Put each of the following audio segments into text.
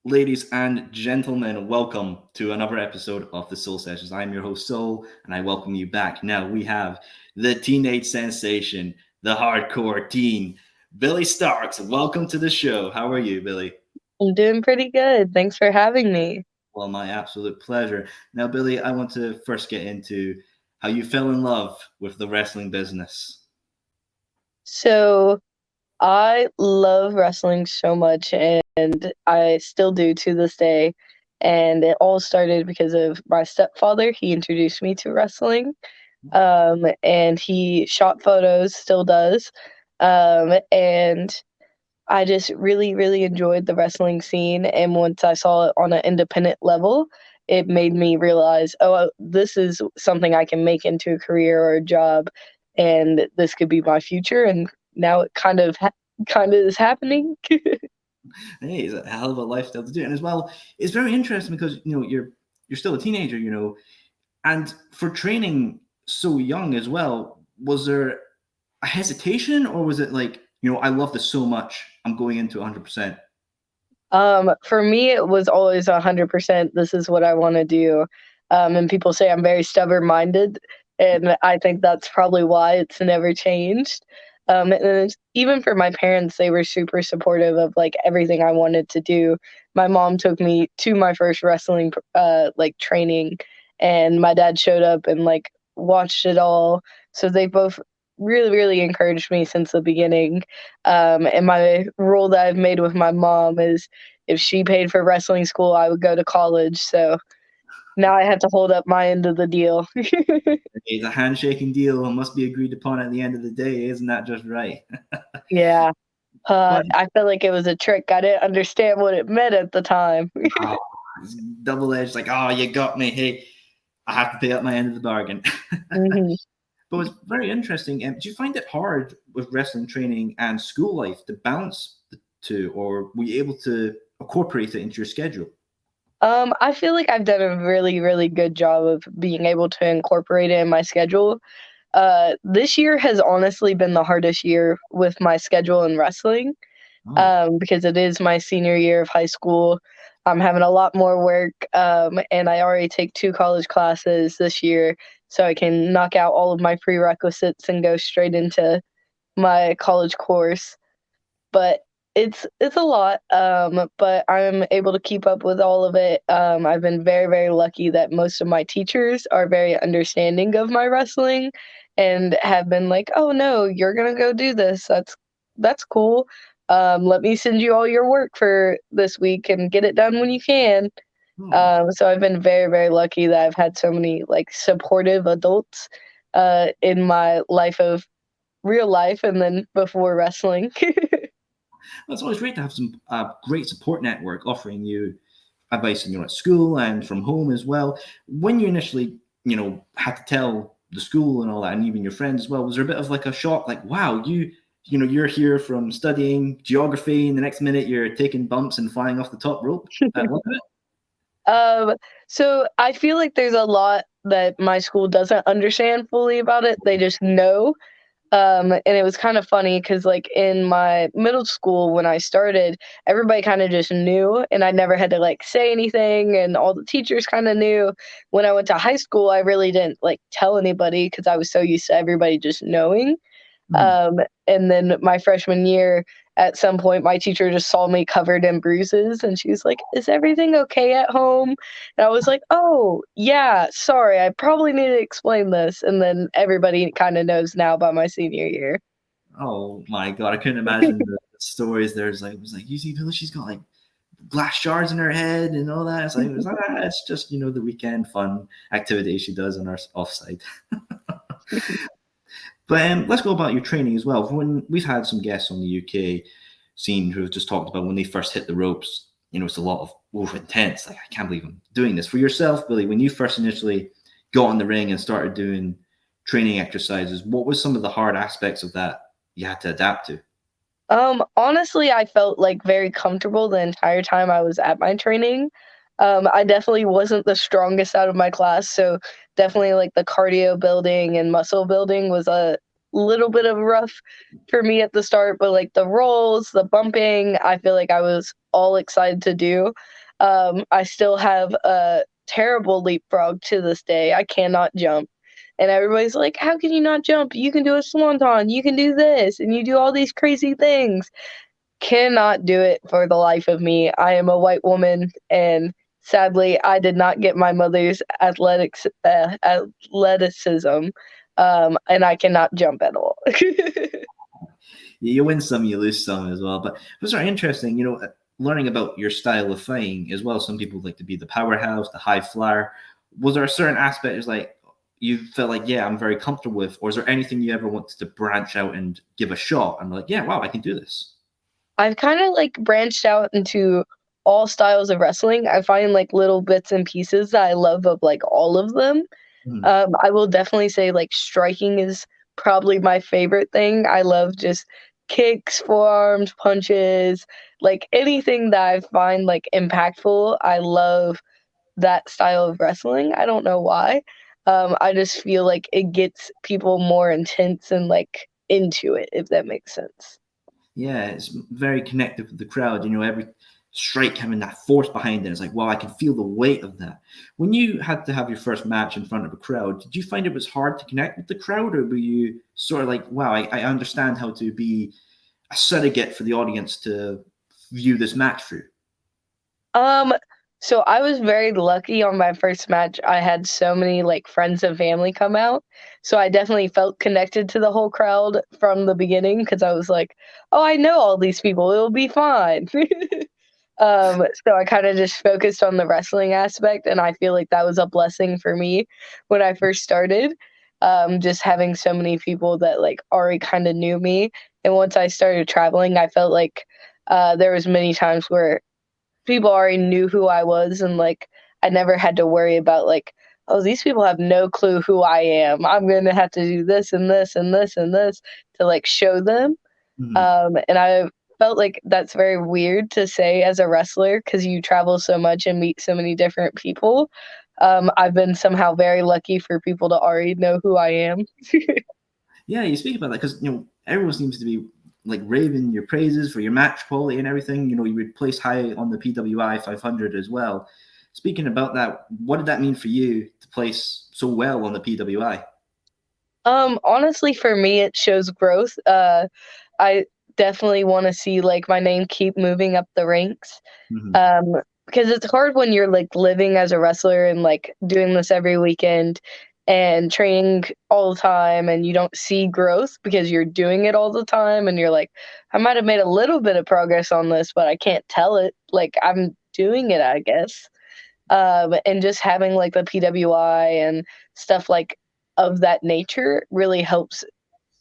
Ladies and gentlemen, welcome to another episode of the Soul Sessions. I'm your host, Soul, and I welcome you back. Now we have the teenage sensation, the hardcore teen, Billie Starkz. Welcome to the show. How are you, Billie? I'm doing pretty good. Thanks for having me. Well, my absolute pleasure. Now, Billie, I want to first get into how you fell in love with the wrestling business. So, I love wrestling so much, and I still do to this day. And it all started because of my stepfather. He introduced me to wrestling, and he shot photos, still does. And I just really, really enjoyed the wrestling scene. And once I saw it on an independent level, it made me realize, oh, this is something I can make into a career or a job, and this could be my future. And now it kind of is happening. Hey, it's a hell of a lifestyle to do, and as well, it's very interesting because you're still a teenager, and for training so young as well, was there a hesitation or was it like, I love this so much, I'm going into 100%? For me, it was always 100%. This is what I want to do. And people say I'm very stubborn minded. And I think that's probably why it's never changed. And even for my parents, they were super supportive of like everything I wanted to do. My mom took me to my first wrestling like training, and my dad showed up and like watched it all. So they both really, really encouraged me since the beginning. And my rule that I've made with my mom is if she paid for wrestling school, I would go to college. So now I have to hold up my end of the deal. It's a handshaking deal and must be agreed upon at the end of the day, isn't that just right? Yeah. But I feel like it was a trick. I didn't understand what it meant at the time. oh, it's double edged, like, oh, you got me, hey, I have to pay up my end of the bargain. hmm But it's very interesting. Do you find it hard with wrestling training and school life to balance the two, or were you able to incorporate it into your schedule? I feel like I've done a really, really good job of being able to incorporate it in my schedule. This year has honestly been the hardest year with my schedule in wrestling. Oh, Because it is my senior year of high school. I'm having a lot more work, and I already take two college classes this year, so I can knock out all of my prerequisites and go straight into my college course. But it's a lot, but I'm able to keep up with all of it. I've been very, very lucky that most of my teachers are very understanding of my wrestling and have been like, "Oh no, you're gonna go do this. That's cool. Let me send you all your work for this week and get it done when you can." oh. So I've been very, very lucky that I've had so many like supportive adults in my life of real life and then before wrestling. Well, it's always great to have some great support network offering you advice, at school and from home as well. When you initially, had to tell the school and all that, and even your friends as well, was there a bit of like a shock, like, wow, you're here from studying geography, and the next minute you're taking bumps and flying off the top rope? What Um, so I feel like there's a lot that my school doesn't understand fully about it. They just know. And it was kind of funny because, like, in my middle school when I started, everybody kind of just knew, and I never had to like say anything, and all the teachers kind of knew. When I went to high school, I really didn't like tell anybody because I was so used to everybody just knowing. Hmm. And then my freshman year, at some point, my teacher just saw me covered in bruises and she was like, "Is everything okay at home?" And I was like, "Oh, yeah, sorry, I probably need to explain this." And then everybody kind of knows now by my senior year. Oh my god, I couldn't imagine the stories. It was like, you see, Billy, she's got like glass shards in her head and all that. It's just the weekend fun activity she does on our offside. But let's go about your training as well. When we've had some guests on the UK scene who have just talked about when they first hit the ropes, it's a lot of intense. Like, I can't believe I'm doing this. For yourself, Billy, when you first initially got in the ring and started doing training exercises, what was some of the hard aspects of that you had to adapt to? Honestly, I felt like very comfortable the entire time I was at my training. I definitely wasn't the strongest out of my class, so definitely like the cardio building and muscle building was a little bit of rough for me at the start, but like the rolls, the bumping, I feel like I was all excited to do. I still have a terrible leapfrog to this day. I cannot jump. And everybody's like, how can you not jump? You can do a swanton, you can do this, and you do all these crazy things. Cannot do it for the life of me. I am a white woman, and sadly, I did not get my mother's athleticism, and I cannot jump at all. You win some, you lose some as well. But it was very interesting, learning about your style of fighting as well. Some people like to be the powerhouse, the high flyer. Was there a certain aspect is like you felt like, yeah, I'm very comfortable with, or is there anything you ever wanted to branch out and give a shot? And like, yeah, wow, I can do this. I've kind of like branched out into all styles of wrestling. I find like little bits and pieces that I love of like all of them. Mhm. I will definitely say like striking is probably my favorite thing. I love just kicks, forearms, punches, like anything that I find like impactful. I love that style of wrestling. I don't know why. I just feel like it gets people more intense and like into it, if that makes sense. Yeah, it's very connected with the crowd. Every strike having that force behind it. It's like, wow, I can feel the weight of that. When you had to have your first match in front of a crowd, did you find it was hard to connect with the crowd, or were you sort of like, wow, I understand how to be a surrogate for the audience to view this match through? Um, so I was very lucky on my first match. I had so many like friends and family come out. So I definitely felt connected to the whole crowd from the beginning because I was like, oh, I know all these people. It'll be fine. So I kind of just focused on the wrestling aspect, and I feel like that was a blessing for me when I first started. Just having so many people that like already kind of knew me, and once I started traveling, I felt like there was many times where people already knew who I was, and like I never had to worry about like, oh, these people have no clue who I am. I'm gonna have to do this and this and this and this to like show them. Mhm. And I felt like that's very weird to say as a wrestler because you travel so much and meet so many different people. I've been somehow very lucky for people to already know who I am. Yeah, you speak about that because everyone seems to be like raving your praises for your match quality and everything. You would place high on the PWI 500 as well. Speaking about that, what did that mean for you to place so well on the PWI? Honestly, for me, it shows growth. I definitely want to see like my name keep moving up the ranks. Mhm. Um, because it's hard when you're like living as a wrestler and like doing this every weekend and training all the time and you don't see growth because you're doing it all the time and you're like, I might have made a little bit of progress on this, but I can't tell it. Like I'm doing it, I guess. And just having like the PWI and stuff like of that nature really helps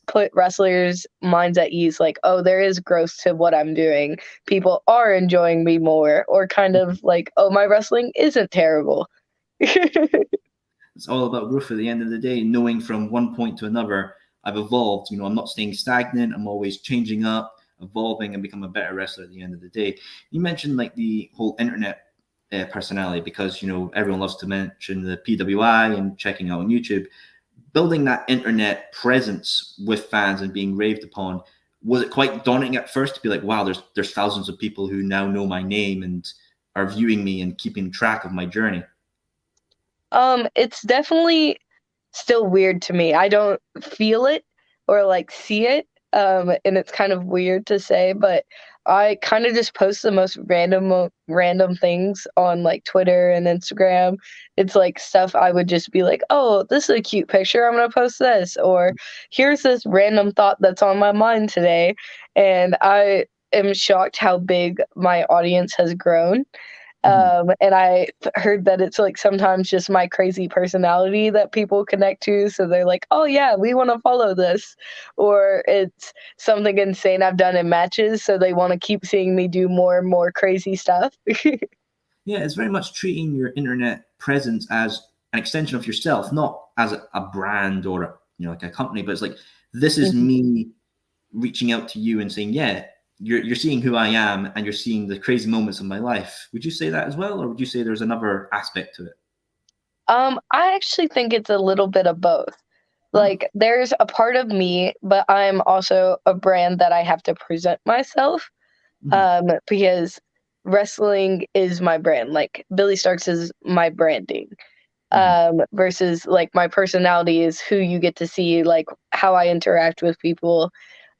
put wrestlers' minds at ease, like, oh, there is growth to what I'm doing. People are enjoying me more, or kind of like, oh, my wrestling isn't terrible. It's all about growth at the end of the day, knowing from one point to another, I've evolved. I'm not staying stagnant. I'm always changing up, evolving, and become a better wrestler at the end of the day. You mentioned like the whole internet personality because everyone loves to mention the PWI and checking out on YouTube. Building that internet presence with fans and being raved upon, was it quite daunting at first to be like, wow, there's thousands of people who now know my name and are viewing me and keeping track of my journey? It's definitely still weird to me. I don't feel it or like see it. And it's kind of weird to say, but I kind of just post the most random things on like Twitter and Instagram. It's like stuff I would just be like, "Oh, this is a cute picture. I'm going to post this." Or here's this random thought that's on my mind today. And I am shocked how big my audience has grown. Mhm. And I heard that it's like sometimes just my crazy personality that people connect to. So they're like, oh, yeah, we want to follow this. Or it's something insane I've done in matches. So they want to keep seeing me do more and more crazy stuff. Yeah, it's very much treating your internet presence as an extension of yourself, not as a brand or like a company, but it's like this is Mhm. me reaching out to you and saying, yeah, you're seeing who I am and you're seeing the crazy moments of my life. Would you say that as well, or would you say there's another aspect to it? I actually think it's a little bit of both. Oh. Like, there's a part of me, but I'm also a brand that I have to present myself, Mhm. because wrestling is my brand. Like, Billie Starkz is my branding, Mhm. versus like my personality is who you get to see, like how I interact with people.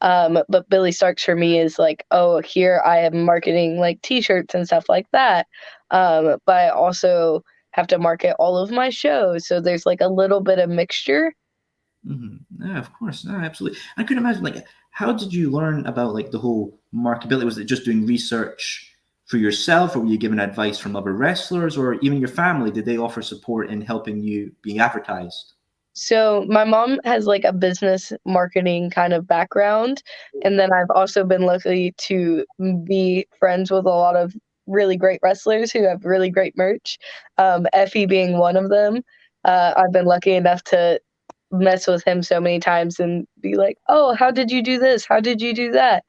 But Billy Starks for me is like, oh, here I am marketing like T-shirts and stuff like that. But I also have to market all of my shows, so there's like a little bit of mixture. Yeah, of course. No, absolutely. I could imagine, like, how did you learn about like the whole marketability? Was it just doing research for yourself, or were you given advice from other wrestlers, or even your family? Did they offer support in helping you being advertised? So my mom has like a business marketing kind of background, and then I've also been lucky to be friends with a lot of really great wrestlers who have really great merch. Effie being one of them. I've been lucky enough to mess with him so many times and be like, "Oh, how did you do this? How did you do that?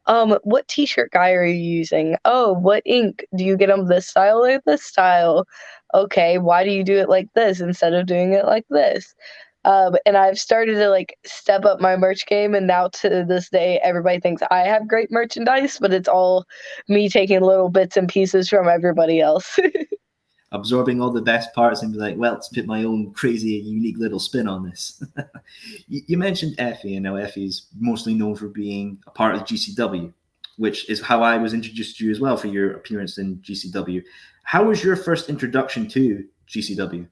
What t-shirt guy are you using? Oh, what ink? Do you get them this style or this style? Okay, why do you do it like this instead of doing it like this?" And I've started to like step up my merch game, and now to this day, everybody thinks I have great merchandise, but it's all me taking little bits and pieces from everybody else. Absorbing all the best parts and be like, well, let's put my own crazy, unique little spin on this. You mentioned Effie, and now Effie's mostly known for being a part of GCW, which is how I was introduced to you as well for your appearance in GCW. How was your first introduction to GCW?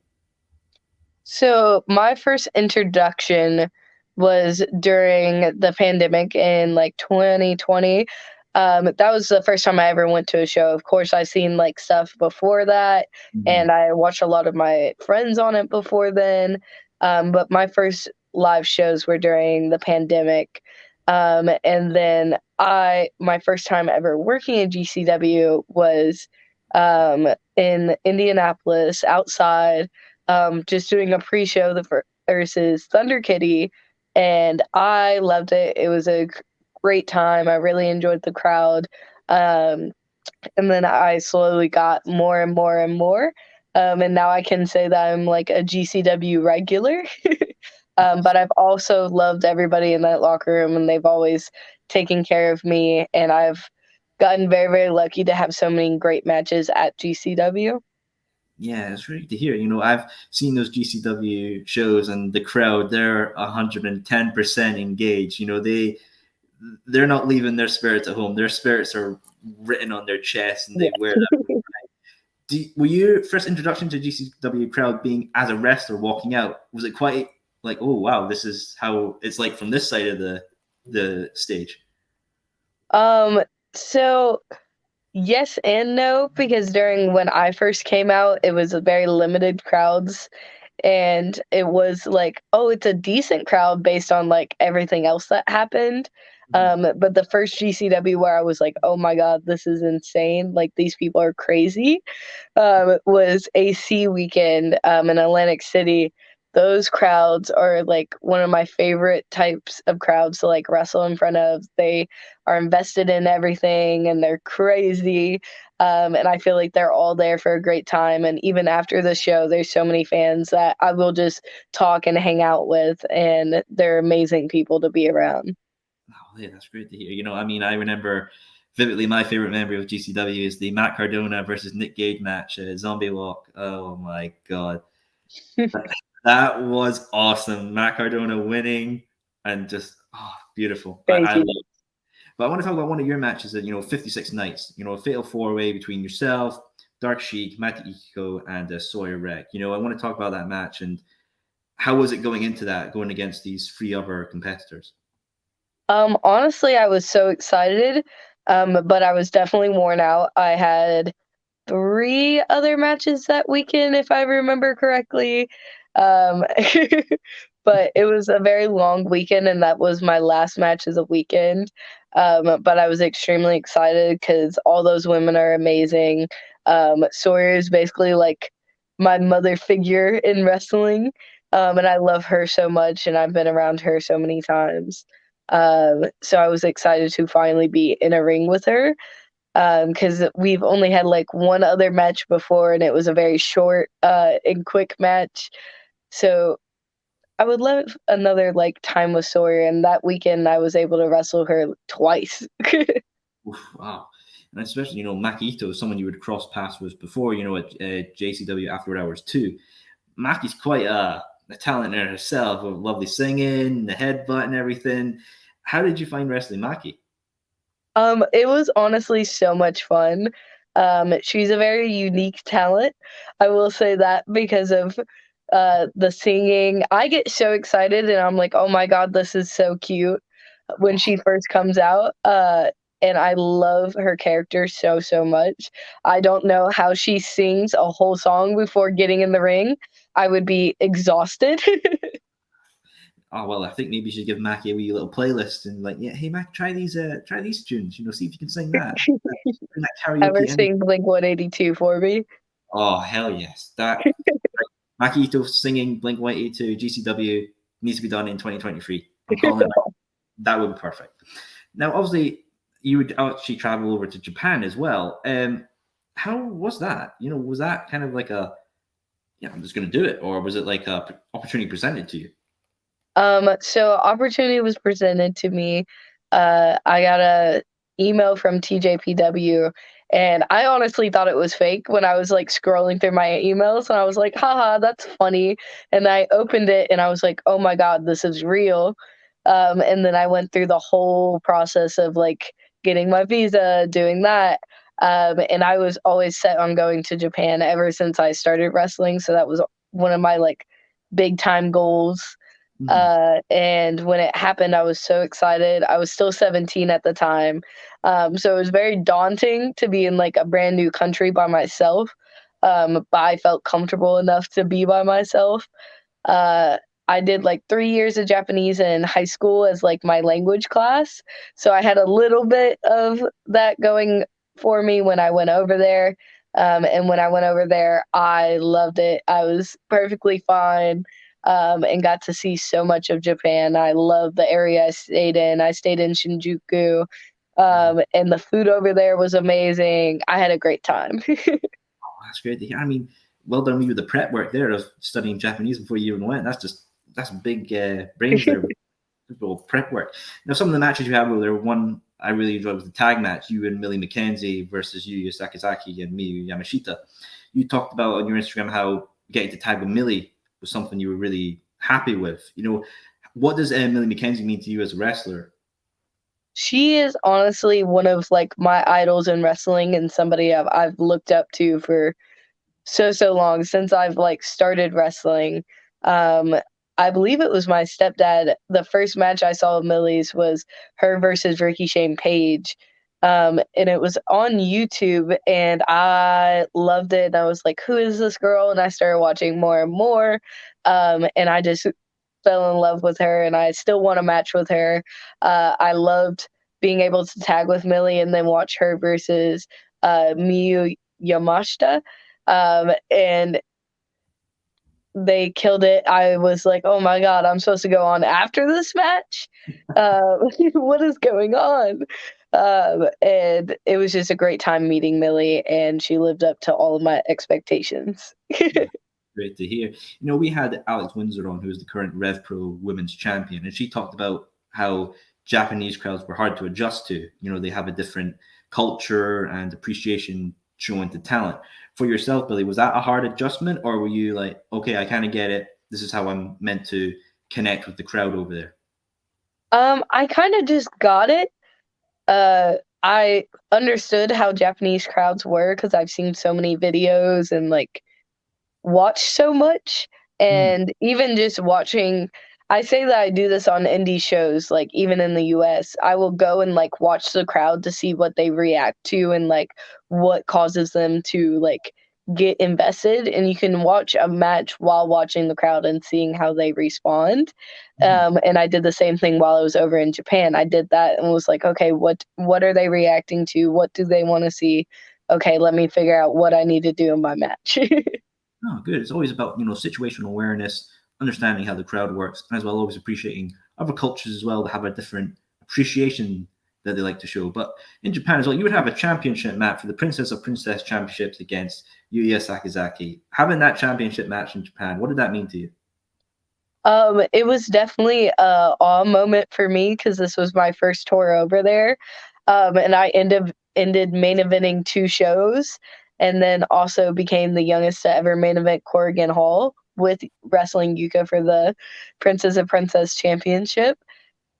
So my first introduction was during the pandemic in like 2020. That was the first time I ever went to a show. Of course, I've seen like stuff before that, Mhm. and I watched a lot of my friends on it before then. But my first live shows were during the pandemic. And then my first time ever working at GCW was in Indianapolis outside, just doing a pre-show versus Thunder Kitty, and I loved it. It was a great time. I really enjoyed the crowd, um, and then I slowly got more and more and more, and now I can say that I'm like a GCW regular. But I've also loved everybody in that locker room, and they've always taken care of me, and I've gotten very, very lucky to have so many great matches at GCW. Yeah, it's great to hear. I've seen those GCW shows, and the crowd, they're 110% engaged. They're not leaving their spirits at home. Their spirits are written on their chest, and Yeah. they wear that. Were your first introduction to GCW crowd being as a wrestler walking out? Was it quite like, oh wow, this is how it's like from this side of the stage? Um, so yes and no, because during when I first came out, it was a very limited crowds, and it was like, oh, it's a decent crowd based on like everything else that happened. Mhm. But the first GCW where I was like, oh my god, this is insane! Like these people are crazy, was AC weekend, in Atlantic City. Those crowds are like one of my favorite types of crowds to like wrestle in front of. They are invested in everything and they're crazy. And I feel like they're all there for a great time. And even after the show, there's so many fans that I will just talk and hang out with, and they're amazing people to be around. Oh, yeah, that's great to hear. I remember vividly my favorite memory of GCW is the Matt Cardona versus Nick Gage match, Zombie Walk. Oh my god, that was awesome. Matt Cardona winning and just beautiful. I Crazy. love. But I want to talk about one of your matches at 56 nights. A fatal four way between yourself, Dark Sheik, Mati Ichiko, and Sawyer Wreck. I want to talk about that match and how was it going into that, going against these three other competitors. Honestly, I was so excited, but I was definitely worn out. I had 3 other matches that weekend, if I remember correctly. Um, but it was a very long weekend, and that was my last match of the weekend. But I was extremely excited because all those women are amazing. Sawyer is basically like my mother figure in wrestling, and I love her so much, and I've been around her so many times. So I was excited to finally be in a ring with her, because we've only had like one other match before, and it was a very short and quick match. So I would love another like time with Sawyer, and that weekend I was able to wrestle her twice. Oof, wow. And especially, Maki Ito, someone you would cross paths with before, at JCW After Hours too. Maki's quite a talent in herself, with lovely singing, the headbutt and everything. How did you find wrestling Maki? It was honestly so much fun. She's a very unique talent. I will say that because of the singing. I get so excited and I'm like, oh my God, this is so cute when she first comes out. And I love her character so, so much. I don't know how she sings a whole song before getting in the ring. I would be exhausted. Oh well, I think maybe you should give Maki a wee little playlist and like, yeah, hey Maki, try these tunes, see if you can sing that. Bring that Ever karaoke energy. sing Blink 182 for me? Oh hell yes. That Maki Ito singing Blink 182 GCW needs to be done in 2023. I'm calling it. That would be perfect. Now, obviously, you would actually travel over to Japan as well. How was that? Was that kind of like I'm just going to do it, or was it like a opportunity presented to you? So opportunity was presented to me. I got a email from TJPW, and I honestly thought it was fake when I was like scrolling through my emails, and I was like, haha, that's funny. And I opened it, and I was like, oh my God, this is real. And then I went through the whole process of like getting my visa, doing that. And I was always set on going to Japan ever since I started wrestling. So that was one of my like big time goals. Mhm. And when it happened, I was so excited. I was still 17 at the time. So it was very daunting to be in like a brand new country by myself. But I felt comfortable enough to be by myself. Uh, I did like 3 years of Japanese in high school as like my language class. So I had a little bit of that going for me when I went over there. And when I went over there, I loved it. I was perfectly fine, and got to see so much of Japan. I love the area I stayed in. I stayed in Shinjuku, and the food over there was amazing. I had a great time. That's great to hear. I mean, well done with you with the prep work there of studying Japanese before you even went. That's big brains there. Little prep work. Now, some of the matches you had over there, one I really enjoyed was the tag match, you and Millie McKenzie versus Yuya Sakazaki and Miyu Yamashita. You talked about on your Instagram how getting to tag with Millie was something you were really happy with. What does Millie McKenzie mean to you as a wrestler? She is honestly one of like my idols in wrestling and somebody I've looked up to for so so long since I've like started wrestling. Um, I believe it was my stepdad. The first match I saw of Millie's was her versus Ricky Shane Page. And it was on YouTube, and I loved it. And I was like, "Who is this girl?" And I started watching more and more. And I just fell in love with her, and I still want a match with her. I loved being able to tag with Millie and then watch her versus Miyu Yamashita. And they killed it. I was like, oh my God, I'm supposed to go on after this match? What is going on? And it was just a great time meeting Millie, and she lived up to all of my expectations. Great to hear. We had Alex Windsor on, who is the current Rev Pro Women's Champion, and she talked about how Japanese crowds were hard to adjust to. They have a different culture and appreciation shown to talent. For yourself, Billy, was that a hard adjustment, or were you like, okay, I kind of get it. This is how I'm meant to connect with the crowd over there? I kind of just got it. I understood how Japanese crowds were because I've seen so many videos and like watch so much. Mm, And even just watching, I say that I do this on indie shows, like even in the US, I will go and like watch the crowd to see what they react to and like what causes them to like get invested. And you can watch a match while watching the crowd and seeing how they respond. mm. And I did the same thing while I was over in Japan. I did that and was like, okay, what are they reacting to? What do they want to see? Okay, let me figure out what I need to do in my match. Oh, good. It's always about situational awareness, understanding how the crowd works, as well always appreciating other cultures as well that have a different appreciation that they like to show. But in Japan as well, you would have a championship match for the Princess of Princess Championships against Yuya Sakazaki. Having that championship match in Japan, what did that mean to you? It was definitely a awe moment for me because this was my first tour over there, and I ended main eventing 2 shows, and then also became the youngest to ever main event Corrigan Hall with wrestling Yuka for the Princess of Princess Championship,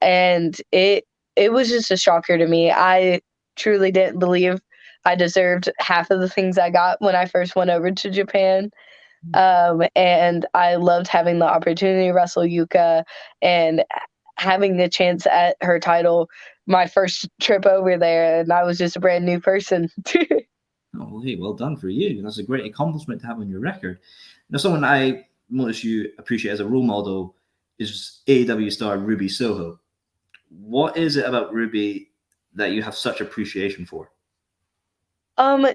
and it was just a shocker to me. I truly didn't believe I deserved half of the things I got when I first went over to Japan. And I loved having the opportunity to wrestle Yuka and having the chance at her title my first trip over there, and I was just a brand new person. Oh, well, hey, well done for you. That's a great accomplishment to have on your record. Now, someone I notice you appreciate as a role model is AEW star Ruby Soho. What is it about Ruby that you have such appreciation for?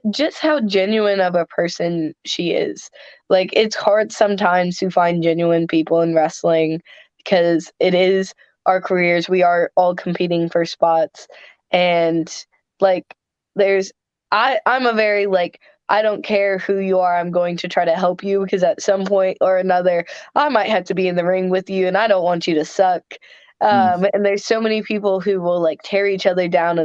Just how genuine of a person she is. Like, it's hard sometimes to find genuine people in wrestling because it is our careers. We are all competing for spots. And like there's I'm a very like I don't care who you are, I'm going to try to help you because at some point or another I might have to be in the ring with you and I don't want you to suck. Mm, And there's so many people who will like tear each other down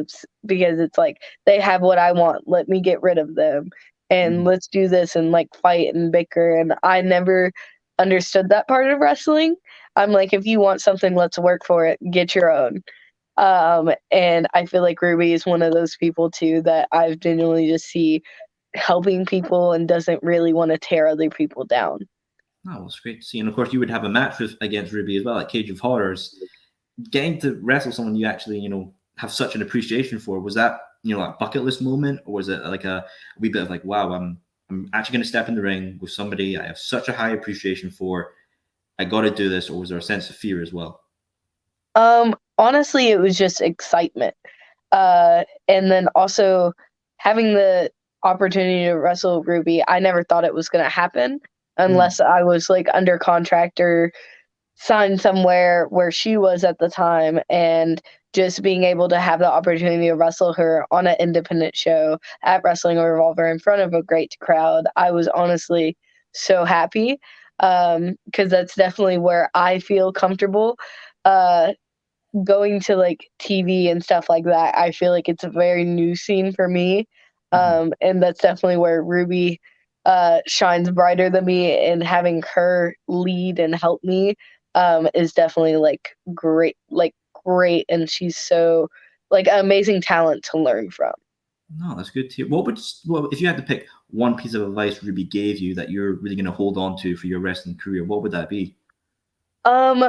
because it's like they have what I want. Let me get rid of them and mm, let's do this and like fight and bicker. And I never understood that part of wrestling. I'm like, if you want something, let's work for it. Get your own. And I feel like Ruby is one of those people too that I've genuinely just see helping people and doesn't really want to tear other people down. oh, well, it's great to see. And of course, you would have a match against Ruby as well at Cage of Horrors. Getting to wrestle someone you actually, have such an appreciation for, was that, a bucket list moment? Or was it like a wee bit of like, wow, I'm actually going to step in the ring with somebody I have such a high appreciation for. I got to do this. Or was there a sense of fear as well? Honestly, it was just excitement. And then also having the opportunity to wrestle Ruby, I never thought it was going to happen Mm, unless I was like under contract or signed somewhere where she was at the time. And just being able to have the opportunity to wrestle her on an independent show at Wrestling Revolver in front of a great crowd, I was honestly so happy because that's definitely where I feel comfortable. Uh, Going to like TV and stuff like that, I feel like it's a very new scene for me. mhm. And that's definitely where Ruby shines brighter than me, and having her lead and help me is definitely great, and she's so like amazing talent to learn from. No, that's good to hear. Well, if you had to pick one piece of advice Ruby gave you that you're really going to hold on to for your wrestling career, what would that be? Um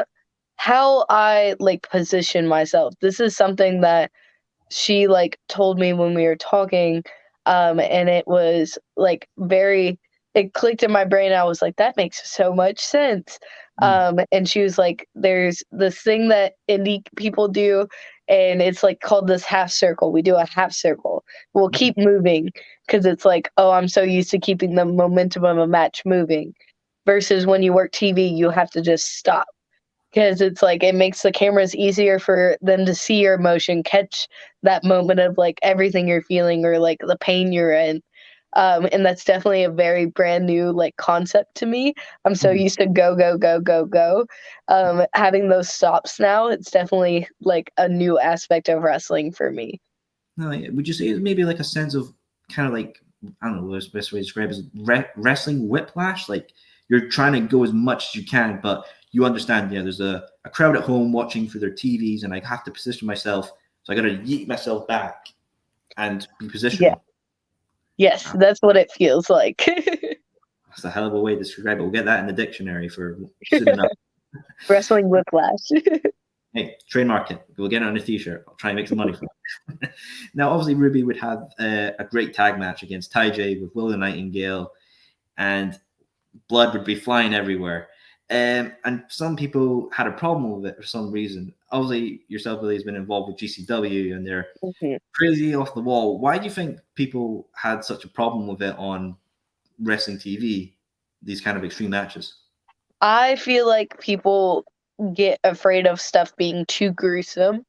how I like position myself. This is something that she like told me when we were talking, and it was like very it clicked in my brain. I was like, that makes so much sense. Mm, And she was like, there's this thing that indie people do, and it's like called this half circle. We do a half circle. We'll mm, keep moving because it's like, oh, I'm so used to keeping the momentum of a match moving, versus when you work TV you have to just stop because it's like it makes the cameras easier for them to see your emotion, catch that moment of like everything you're feeling or like the pain you're in. And that's definitely a very brand new like concept to me. I'm so mhm. used to go, go, go, go, go. Having those stops now, it's definitely like a new aspect of wrestling for me. No, yeah, would you say it's maybe like a sense of kind of like, I don't know what's the best way to describe it, is wrestling whiplash? Like you're trying to go as much as you can, but you understand, there's a crowd at home watching for their TVs, and I have to position myself. So I got to yeet myself back and be Yeah. positional. Yes, that's what it feels like. That's a hell of a way to describe it. We'll get that in the dictionary for soon enough. Wrestling whiplash. Hey, trademark it. We'll get it on a t-shirt. I'll try and make some money from it. Now, obviously, Ruby would have a great tag match against Ty J with Will the Nightingale, and blood would be flying everywhere. And some people had a problem with it for some reason. Obviously, yourself, Billy, has been involved with GCW, and they're Mhm. crazy off the wall. Why do you think people had such a problem with it on wrestling TV? These kind of extreme matches. I feel like people get afraid of stuff being too gruesome.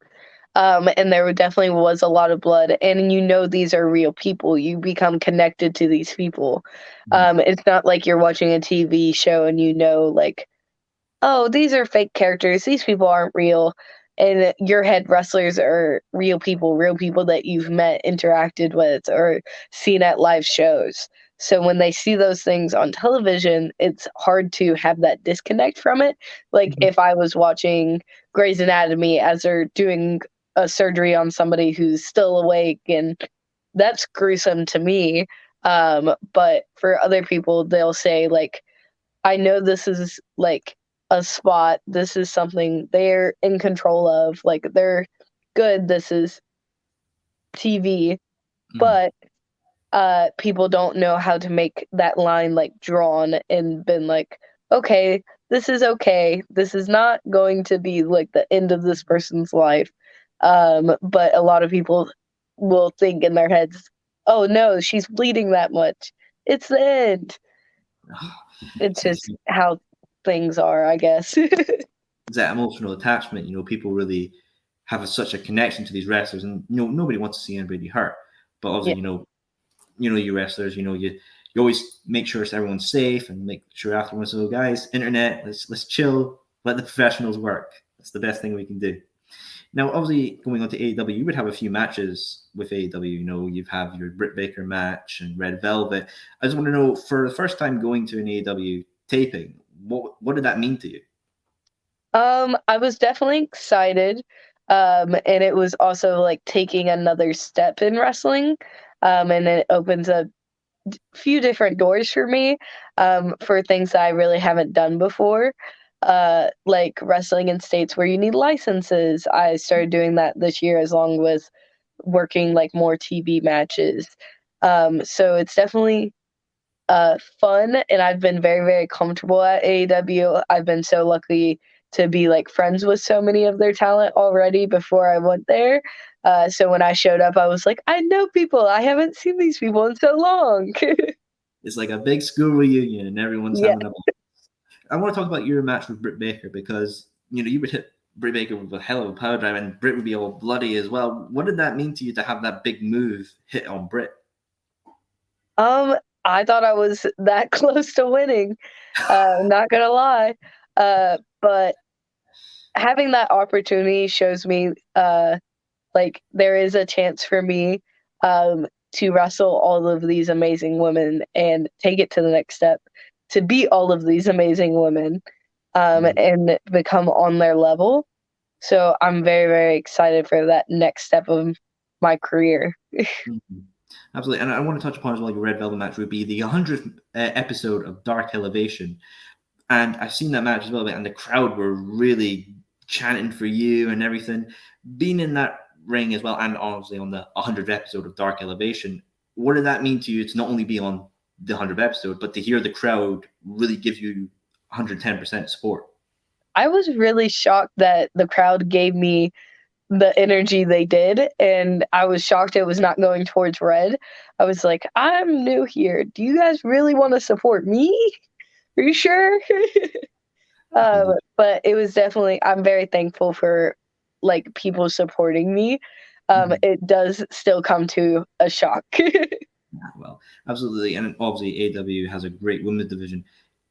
And there definitely was a lot of blood. And these are real people. You become connected to these people. Mhm. It's not like you're watching a TV show and like oh, these are fake characters. These people aren't real. And your head wrestlers are real people that you've met, interacted with, or seen at live shows. So when they see those things on television, it's hard to have that disconnect from it. Like Mhm. if I was watching Grey's Anatomy as they're doing a surgery on somebody who's still awake, and that's gruesome to me. But for other people, they'll say, like, I know this is like a spot. This is something they're in control of. Like they're good. This is TV, Mhm. but people don't know how to make that line like drawn and been like, okay, this is okay. This is not going to be like the end of this person's life. But a lot of people will think in their heads, oh no, she's bleeding that much. It's the end. It's So just how things are, I guess. that emotional attachment, people really have such a connection to these wrestlers, and nobody wants to see anybody hurt. But Yeah. obviously, you wrestlers, you always make sure everyone's safe and make sure afterwards. So guys, internet, let's chill, let the professionals work. That's the best thing we can do. Now, obviously, going on to AEW, you would have a few matches with AEW. You've have your Britt Baker match and Red Velvet. I just want to know, for the first time going to an AEW taping, what did that mean to you? I was definitely excited. And it was also like taking another step in wrestling. And it opens a few different doors for me, for things that I really haven't done before. Like wrestling in states where you need licenses. I started doing that this year, as long with working like more TV matches. So it's definitely fun, and I've been very, very comfortable at AEW. I've been so lucky to be like friends with so many of their talent already before I went there. So when I showed up, I was like, I know people. I haven't seen these people in so long. It's like a big school reunion, and everyone's Yeah. having a. I want to talk about your match with Britt Baker, because you would hit Britt Baker with a hell of a power drive, and Britt would be all bloody as well. What did that mean to you to have that big move hit on Britt? Um, I thought I was that close to winning. Not gonna lie. But having that opportunity shows me like there is a chance for me to wrestle all of these amazing women and take it to the next step, to beat all of these amazing women, Mhm. and become on their level. So I'm very, very excited for that next step of my career. Mhm. Absolutely, and I want to touch upon as well. Your Red Velvet match would be the 100th episode of Dark Elevation, and I've seen that match as well, and the crowd were really chanting for you and everything. Being in that ring as well, and obviously on the 100th episode of Dark Elevation, what did that mean to you to not only be on the 100th episode, but to hear the crowd really give you 110% support? I was really shocked that the crowd gave me the energy they did, and I was shocked it was not going towards Red. I was like, I'm new here. Do you guys really want to support me? Are you sure? But it was definitely, I'm very thankful for like people supporting me. Mhm. It does still come to a shock. Yeah, well, absolutely, and obviously AW has a great women's division.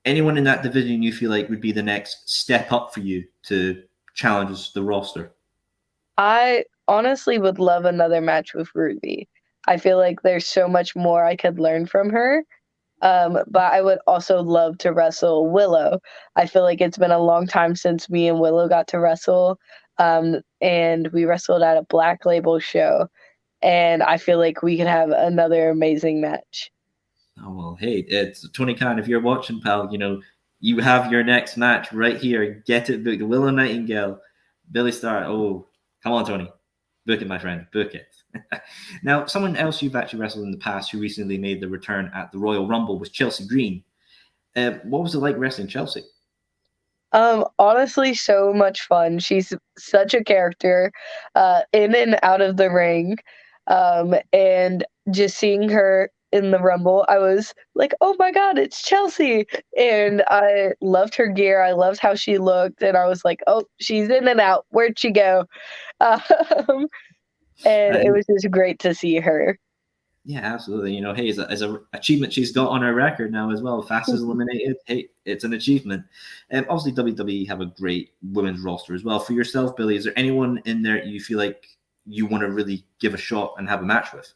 Anyone in that division you feel like would be the next step up for you to challenge the roster? I honestly would love another match with Ruby. I feel like there's so much more I could learn from her. But I would also love to wrestle Willow. I feel like it's been a long time since me and Willow got to wrestle. And we wrestled at a Black Label show, and I feel like we could have another amazing match. Oh well, hey, it's Tony Khan. If you're watching, pal, you have your next match right here. Get it booked. Willow Nightingale, Billie Starkz. Oh, come on, Tony, book it, my friend, book it. Now, someone else you've actually wrestled in the past who recently made the return at the Royal Rumble was Chelsea Green. What was it like wrestling Chelsea? Honestly, so much fun. She's such a character, in and out of the ring. And just seeing her in the Rumble, I was like, oh my God, it's Chelsea. And I loved her gear. I loved how she looked. And I was like, oh, she's in and out. Where'd she go? Um, and Uh, it was just great to see her. Yeah, absolutely. Hey, as a achievement she's got on her record now as well. Fastest eliminated. Hey, it's an achievement. And obviously, WWE have a great women's roster as well. For yourself, Billy, is there anyone in there you feel like you want to really give a shot and have a match with?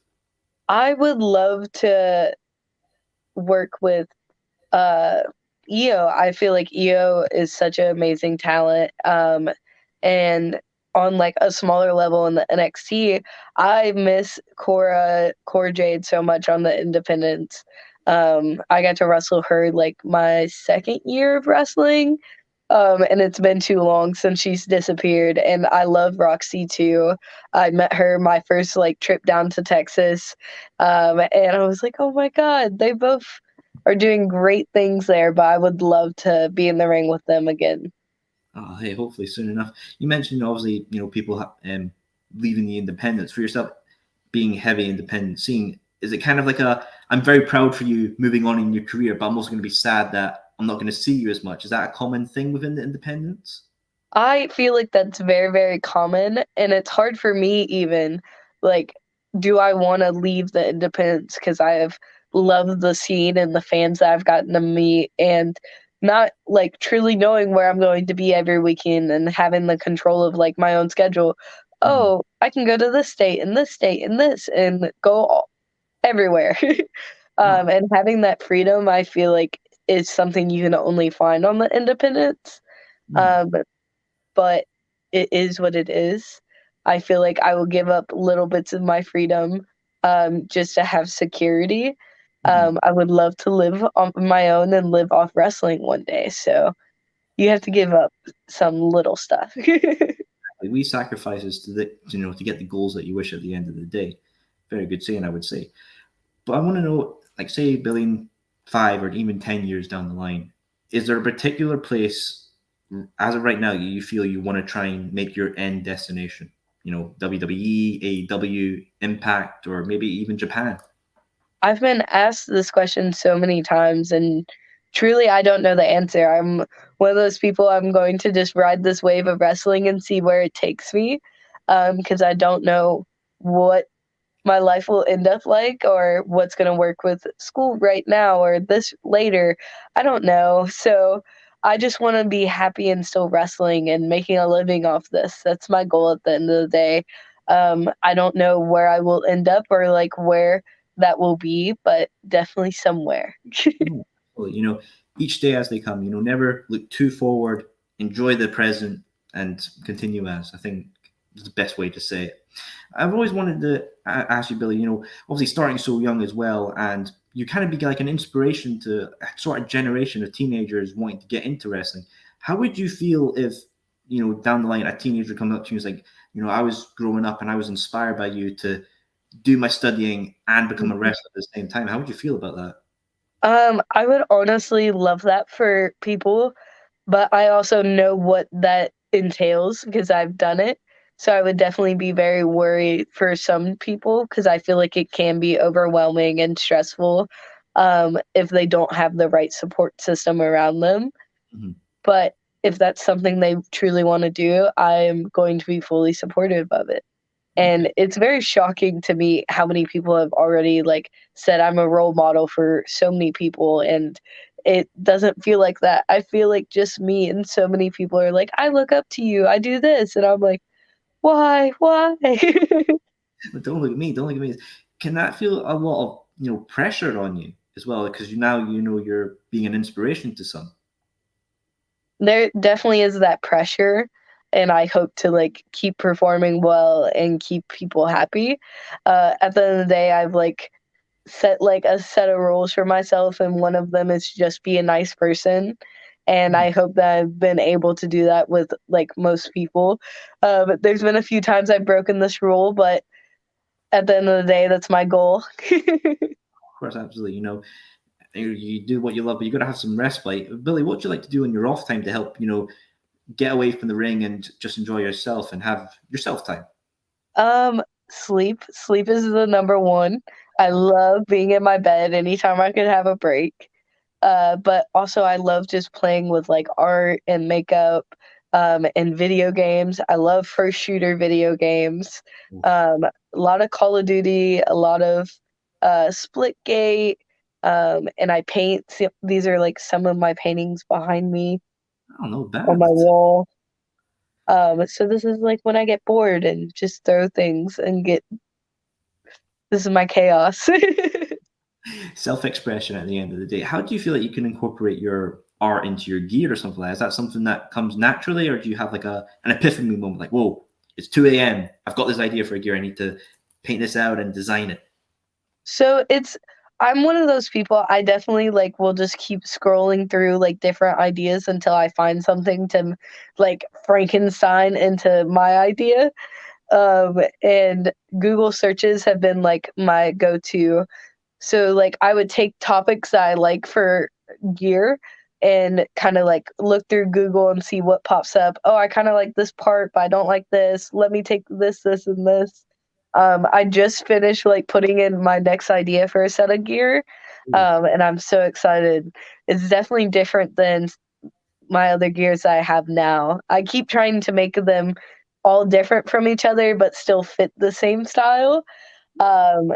I would love to work with uh Io. I feel like Io is such an amazing talent. And on like a smaller level in the NXT, I miss Cora Jade so much on the independents. I got to wrestle her like my second year of wrestling. And it's been too long since she's disappeared. And I love Roxy too. I met her my first like trip down to Texas. And I was like, oh my God, they both are doing great things there, but I would love to be in the ring with them again. Oh, hey, hopefully soon enough. You mentioned obviously, people leaving the independents. For yourself, being heavy independent scene, is it kind of like I'm very proud for you moving on in your career, but I'm also going to be sad that I'm not going to see you as much. Is that a common thing within the independents? I feel like that's very, very common, and it's hard for me even. Like, do I want to leave the independents because I have loved the scene and the fans that I've gotten to meet, and not like truly knowing where I'm going to be every weekend and having the control of like my own schedule. Mm-hmm. Oh, I can go to this state and this state and this and go everywhere. Oh. And having that freedom, I feel like is something you can only find on the independents. Mm-hmm. Um, but it is what it is. I feel like I will give up little bits of my freedom just to have security. Mm-hmm. I would love to live on my own and live off wrestling one day. So you have to give up some little stuff. We sacrifices to get the goals that you wish at the end of the day. Very good saying, I would say. But I want to know, like, say, Billy, 5 or even 10 years down the line, is there a particular place, as of right now, you feel you want to try and make your end destination? WWE, AEW, Impact, or maybe even Japan. I've been asked this question so many times, and truly, I don't know the answer. I'm one of those people. I'm going to just ride this wave of wrestling and see where it takes me, because I don't know what my life will end up like or what's going to work with school right now or this later. I don't know. So I just want to be happy and still wrestling and making a living off this. That's my goal at the end of the day. I don't know where I will end up or like where that will be, but definitely somewhere. No, well, each day as they come, never look too forward, enjoy the present, and continue as. I think is the best way to say it. I've always wanted to ask you, Billy, obviously starting so young as well, and you kind of be like an inspiration to a sort of generation of teenagers wanting to get into wrestling. How would you feel if, down the line, a teenager comes up to you and is like, I was growing up and I was inspired by you to do my studying and become a wrestler at the same time? How would you feel about that? I would honestly love that for people, but I also know what that entails because I've done it. So I would definitely be very worried for some people because I feel like it can be overwhelming and stressful if they don't have the right support system around them. Mhm. But if that's something they truly want to do, I am going to be fully supportive of it. Okay. And it's very shocking to me how many people have already like said I'm a role model for so many people, and it doesn't feel like that. I feel like just me and so many people are like, I look up to you, I do this, and I'm like, why? But don't look at me. Don't look at me. Can that feel a lot of pressure on you as well? Because now you're being an inspiration to some. There definitely is that pressure, and I hope to like keep performing well and keep people happy. At the end of the day, I've like set like a set of rules for myself, and one of them is just be a nice person. And Mhm. I hope that I've been able to do that with like most people. But there's been a few times I've broken this rule, but at the end of the day, that's my goal. Of course, absolutely. You do what you love, but you got to have some respite. Billy, what do you like to do in your off time to help get away from the ring and just enjoy yourself and have yourself time? Sleep. Sleep is the number one. I love being in my bed anytime I could have a break. But also I love just playing with like art and makeup, and video games. I love first shooter video games. Oof. A lot of Call of Duty, a lot of Splitgate, and I paint. These are like some of my paintings behind me Oh, not on my bad. wall. So this is like when I get bored and just throw things and get. This is my chaos. Self-expression at the end of the day. How do you feel like you can incorporate your art into your gear or something like that? Is that something that comes naturally, or do you have like an epiphany moment, like, whoa, it's 2 a.m. I've got this idea for a gear. I need to paint this out and design it. So I'm one of those people, I definitely like will just keep scrolling through like different ideas until I find something to like Frankenstein into my idea. And Google searches have been like my go-to. So like I would take topics that I like for gear and kind of like look through Google and see what pops up. Oh, I kind of like this part, but I don't like this. Let me take this, this, and this. I just finished like putting in my next idea for a set of gear, Ooh. and I'm so excited. It's definitely different than my other gears that I have now. I keep trying to make them all different from each other, but still fit the same style. Um,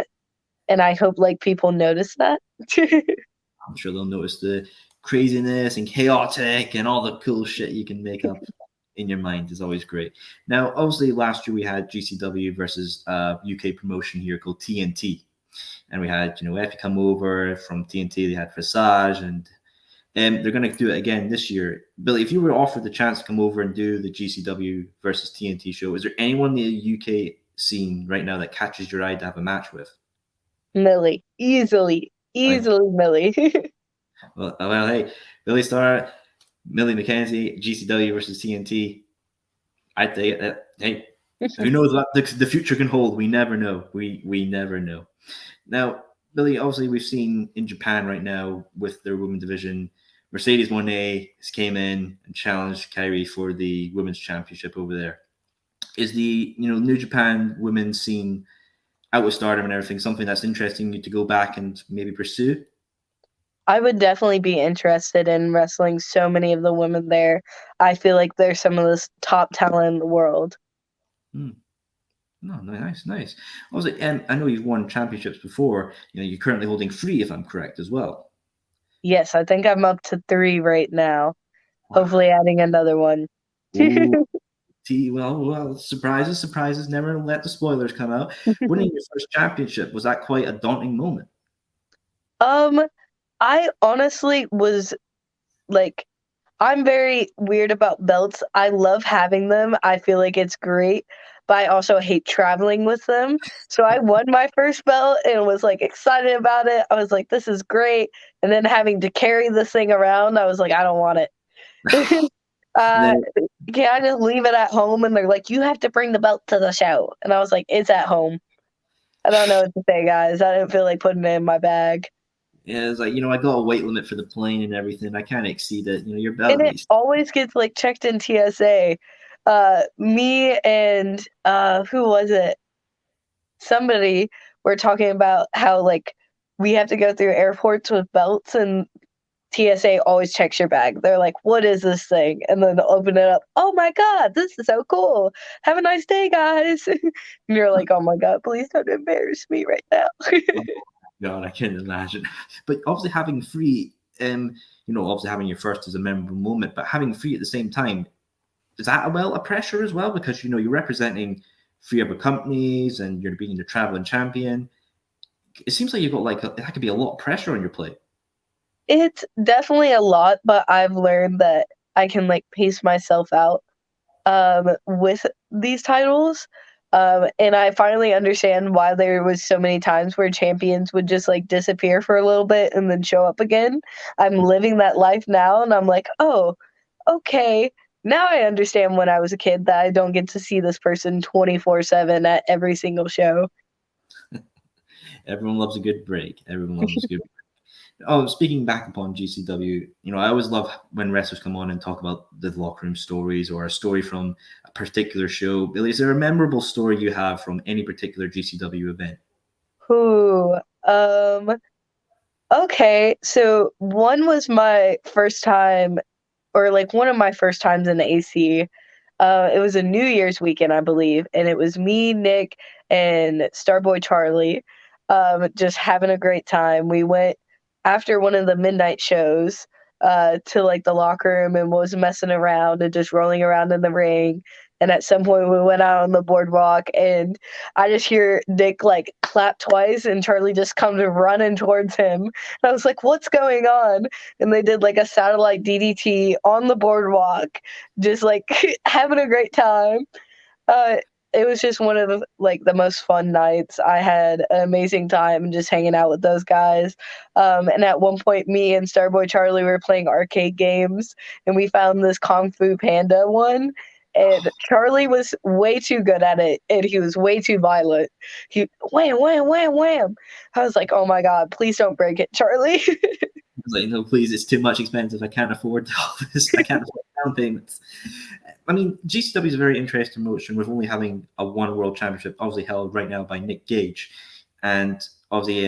and I hope like people notice that. I'm sure they'll notice the craziness and chaotic and all the cool shit you can make up in your mind is always great. Now, obviously, last year we had GCW versus UK promotion here called TNT, and we had Effie come over from TNT. They had Visage, and they're going to do it again this year. Billy, if you were offered the chance to come over and do the GCW versus TNT show, is there anyone in the UK scene right now that catches your eye to have a match with? Millie, easily, Like, easily Millie. well, hey, Billy Starr, Millie McKenzie, GCW versus TNT. I think that, hey, who knows what the future can hold? We never know. We never know. Now, Billy, obviously, we've seen in Japan right now with their women division, Mercedes Moné came in and challenged Kairi for the women's championship over there. Is the New Japan women's scene out with Stardom and everything something that's interesting you to go back and maybe pursue? I would definitely be interested in wrestling so many of the women there. I feel like they're some of the top talent in the world. Hmm. No, nice, nice. Obviously, and I know you've won championships before. You're currently holding three, if I'm correct, as well. Yes, I think I'm up to 3 right now. Wow. Hopefully adding another one. Ooh, well, surprises, surprises. Never let the spoilers come out. Winning your first championship, was that quite a daunting moment? Um, I honestly was like I'm very weird about belts. I love having them. I feel like it's great, but I also hate traveling with them. So I won my first belt and was like excited about it. I was like, this is great. And then having to carry this thing around, I was like, I don't want it. And uh, then can I just leave it at home? And they're like, you have to bring the belt to the show. And I was like, it's at home. I don't know what to say, guys. I didn't feel like putting it in my bag. yeah, it's like I got a weight limit for the plane and everything. I can't exceed it. Your And belt it needs. always gets like checked in TSA. Me and who was it? Somebody were talking about how like we have to go through airports with belts and TSA always checks your bag. They're like, "What is this thing?" And then they'll open it up. Oh my god, this is so cool! Have a nice day, guys. And you're like, "Oh my god, please don't embarrass me right now." Oh, God, I can't imagine. But obviously, having three, obviously having your first is a memorable moment, but having three at the same time, is that a pressure as well? Because you're representing three other companies and you're being the traveling champion. It seems like you've got that could be a lot of pressure on your plate. It's definitely a lot, but I've learned that I can like pace myself out with these titles. And I finally understand why there was so many times where champions would just like disappear for a little bit and then show up again. I'm living that life now, and I'm like, oh, okay. Now I understand when I was a kid that I don't get to see this person 24/7 at every single show. Everyone loves a good break. Everyone loves a good. Oh, speaking back upon GCW, I always love when wrestlers come on and talk about the locker room stories or a story from a particular show. Billy, is there a memorable story you have from any particular GCW event? Who? Okay, so one was my first time, or like one of my first times in the AC. It was a New Year's weekend, I believe, and it was me, Nick, and Starboy Charlie. just having a great time. We went after one of the midnight shows to like the locker room and was messing around and just rolling around in the ring. And at some point, we went out on the boardwalk, and I just hear Nick like clap twice, and Charlie just comes running towards him. And I was like, "What's going on?" And they did like a satellite DDT on the boardwalk, just like having a great time. Uh, it was just one of the, like the most fun nights. I had an amazing time just hanging out with those guys. And at one point, me and Starboy Charlie were playing arcade games, and we found this Kung Fu Panda one. And Charlie was way too good at it, and he was way too violent. He wham, wham, wham, wham. I was like, "Oh my god, please don't break it, Charlie." I was like, no, please, it's too much expensive. I can't afford all this. I can't afford down payments. I mean, GCW is a very interesting motion with only having a one world championship, obviously held right now by Nick Gage. And obviously,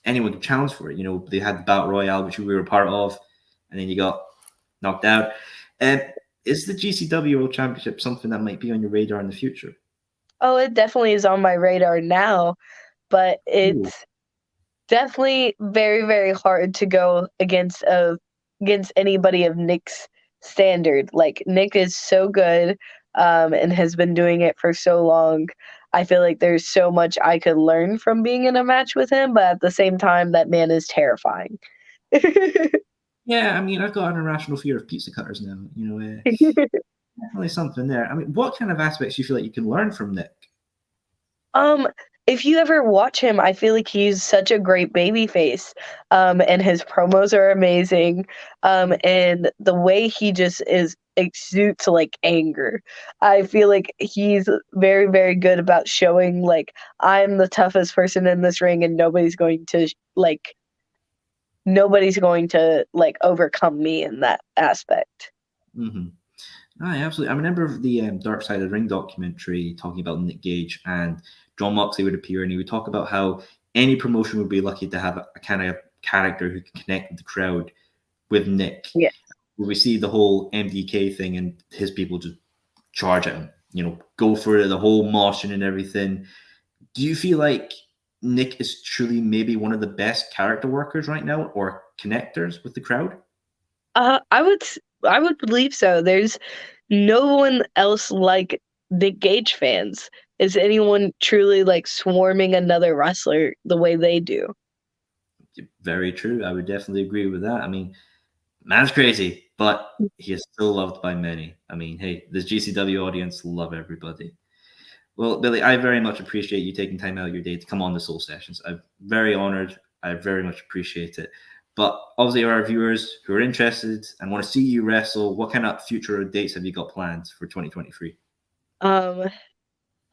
anyone can challenge for it. You know, they had the Battle Royale, which we were a part of, and then you got knocked out. Is the GCW World Championship something that might be on your radar in the future? Oh, it definitely is on my radar now, but Ooh. it's definitely very, very hard to go against anybody of Nick's standard. Like Nick is so good, and has been doing it for so long. I feel like there's so much I could learn from being in a match with him, but at the same time, that man is terrifying. Yeah, I mean, I've got an irrational fear of pizza cutters now. You know, definitely something there. I mean, what kind of aspects do you feel like you can learn from Nick? Um, if you ever watch him, I feel like he's such a great baby face. And his promos are amazing. And the way he just is exudes like anger. I feel like he's very, very good about showing like I'm the toughest person in this ring and nobody's going to like overcome me in that aspect. Mm-hmm. Absolutely. I remember the Dark Side of the Ring documentary talking about Nick Gage, and John Moxley would appear and he would talk about how any promotion would be lucky to have a kind of character who can connect with the crowd with Nick. Yeah. We see the whole MDK thing and his people just charge at him, you know, go for the whole motion and everything. Do you feel like Nick is truly maybe one of the best character workers right now or connectors with the crowd? Uh, I would I would believe so. There's no one else like the Gage fans. Is anyone truly like swarming another wrestler the way they do? Very true. I would definitely agree with that. I mean, man's crazy, but he is still loved by many. I mean, hey, this GCW audience love everybody. Well, Billy, I very much appreciate you taking time out of your day to come on the Soul Sessions. I'm very honored. I very much appreciate it. But obviously, our viewers who are interested and want to see you wrestle, what kind of future dates have you got planned for 2023? Um,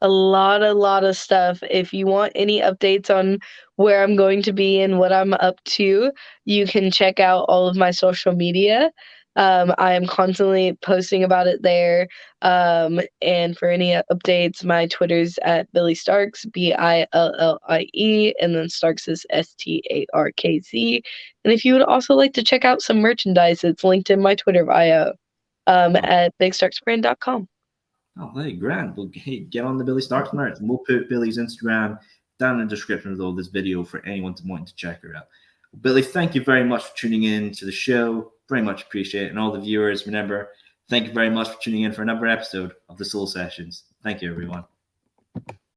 a lot of stuff. If you want any updates on where I'm going to be and what I'm up to, you can check out all of my social media. I am constantly posting about it there. And for any updates, my Twitter's at Billie Starkz, Billie, and then Starkz is Starkz. And if you would also like to check out some merchandise, it's linked in my Twitter bio at bigstarksbrand.com. Oh, hey, grand. Well, hey, get on the Billie Starkz merch. We'll put Billy's Instagram down in the description of this video for anyone to want to check her out. Well, Billy, thank you very much for tuning in to the show. Very much appreciate it. And all the viewers, remember, thank you very much for tuning in for another episode of the Soul Sessions. Thank you, everyone.